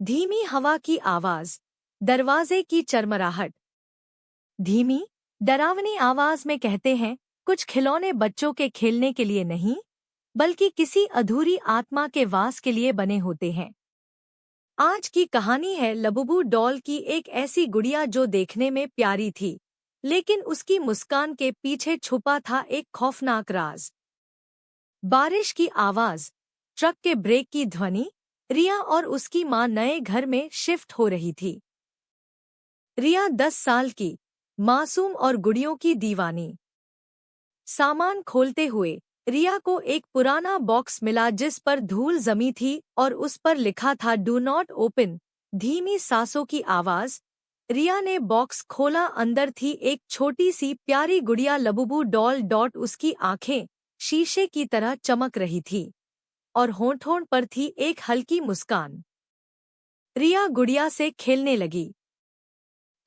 धीमी हवा की आवाज, दरवाजे की चरमराहट। धीमी, डरावनी आवाज में कहते हैं, कुछ खिलौने बच्चों के खेलने के लिए नहीं, बल्कि किसी अधूरी आत्मा के वास के लिए बने होते हैं। आज की कहानी है लबुबू डॉल की, एक ऐसी गुड़िया जो देखने में प्यारी थी, लेकिन उसकी मुस्कान के पीछे छुपा था एक खौफनाक राज। बारिश की आवाज, ट्रक के ब्रेक की ध्वनि। रिया और उसकी मां नए घर में शिफ्ट हो रही थी। रिया 10 साल की, मासूम और गुड़ियों की दीवानी। सामान खोलते हुए रिया को एक पुराना बॉक्स मिला जिस पर धूल जमी थी और उस पर लिखा था डू नॉट ओपन। धीमी सांसों की आवाज। रिया ने बॉक्स खोला, अंदर थी एक छोटी सी प्यारी गुड़िया लबुबू डॉल। उसकी आंखें शीशे की तरह चमक रही थी और होंठ पर थी एक हल्की मुस्कान। रिया गुड़िया से खेलने लगी।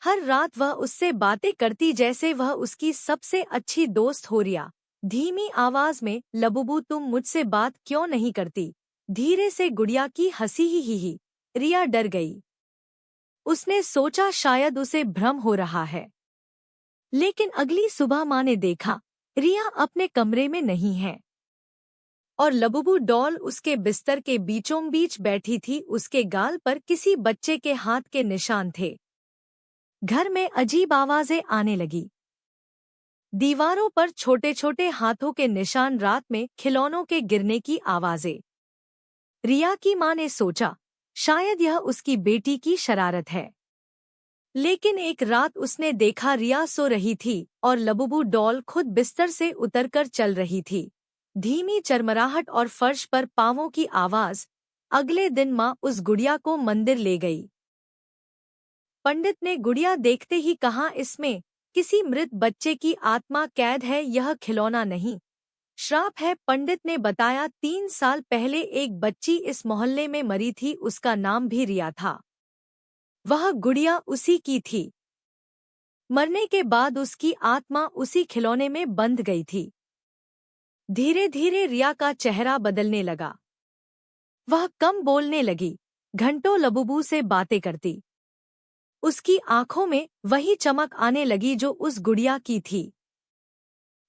हर रात वह उससे बातें करती जैसे वह उसकी सबसे अच्छी दोस्त हो। रिया धीमी आवाज में, लबुबू तुम मुझसे बात क्यों नहीं करती? धीरे से गुड़िया की हंसी ही। रिया डर गई। उसने सोचा शायद उसे भ्रम हो रहा है। लेकिन अगली सुबह माँ ने देखा, रिया अपने कमरे में नहीं है और लबुबू डॉल उसके बिस्तर के बीचों बीच बैठी थी। उसके गाल पर किसी बच्चे के हाथ के निशान थे। घर में अजीब आवाजें आने लगी। दीवारों पर छोटे छोटे हाथों के निशान, रात में खिलौनों के गिरने की आवाजें। रिया की मां ने सोचा शायद यह उसकी बेटी की शरारत है। लेकिन एक रात उसने देखा रिया सो रही थी और लबुबू डॉल खुद बिस्तर से उतरकर चल रही थी। धीमी चरमराहट और फर्श पर पांवों की आवाज। अगले दिन मां उस गुड़िया को मंदिर ले गई। पंडित ने गुड़िया देखते ही कहा, इसमें किसी मृत बच्चे की आत्मा कैद है, यह खिलौना नहीं, श्राप है। पंडित ने बताया 3 साल पहले एक बच्ची इस मोहल्ले में मरी थी, उसका नाम भी रिया था। वह गुड़िया उसी की थी। मरने के बाद उसकी आत्मा उसी खिलौने में बंध गई थी। धीरे धीरे रिया का चेहरा बदलने लगा। वह कम बोलने लगी, घंटों लबुबू से बातें करती। उसकी आंखों में वही चमक आने लगी जो उस गुड़िया की थी।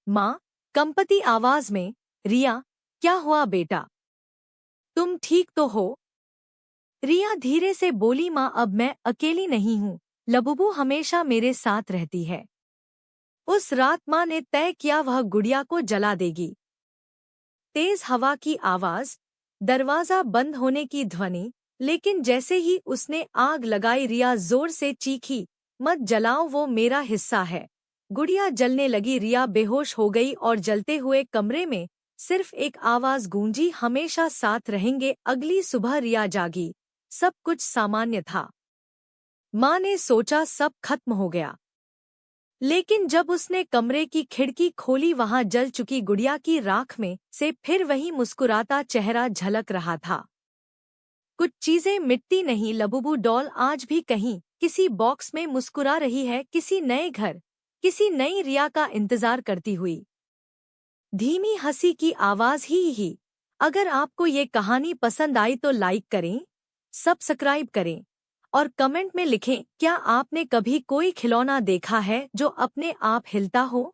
माँ, कंपती आवाज में, रिया क्या हुआ बेटा, तुम ठीक तो हो? रिया धीरे से बोली, माँ अब मैं अकेली नहीं हूँ, लबुबू हमेशा मेरे साथ रहती है। उस रात माँ ने तय किया वह गुड़िया को जला देगी। तेज हवा की आवाज, दरवाजा बंद होने की ध्वनि। लेकिन जैसे ही उसने आग लगाई, रिया जोर से चीखी, मत जलाओ, वो मेरा हिस्सा है। गुड़िया जलने लगी। रिया बेहोश हो गई और जलते हुए कमरे में सिर्फ एक आवाज गूंजी, हमेशा साथ रहेंगे। अगली सुबह रिया जागी। सब कुछ सामान्य था। माँ ने सोचा सब खत्म हो गया। लेकिन जब उसने कमरे की खिड़की खोली, वहां जल चुकी गुड़िया की राख में से फिर वही मुस्कुराता चेहरा झलक रहा था। कुछ चीजें मिटती नहीं। लबुबू डॉल आज भी कहीं किसी बॉक्स में मुस्कुरा रही है, किसी नए घर, किसी नई रिया का इंतजार करती हुई। धीमी हंसी की आवाज ही। अगर आपको ये कहानी पसंद आई तो लाइक करें, सब्सक्राइब करें और कमेंट में लिखें, क्या आपने कभी कोई खिलौना देखा है जो अपने आप हिलता हो?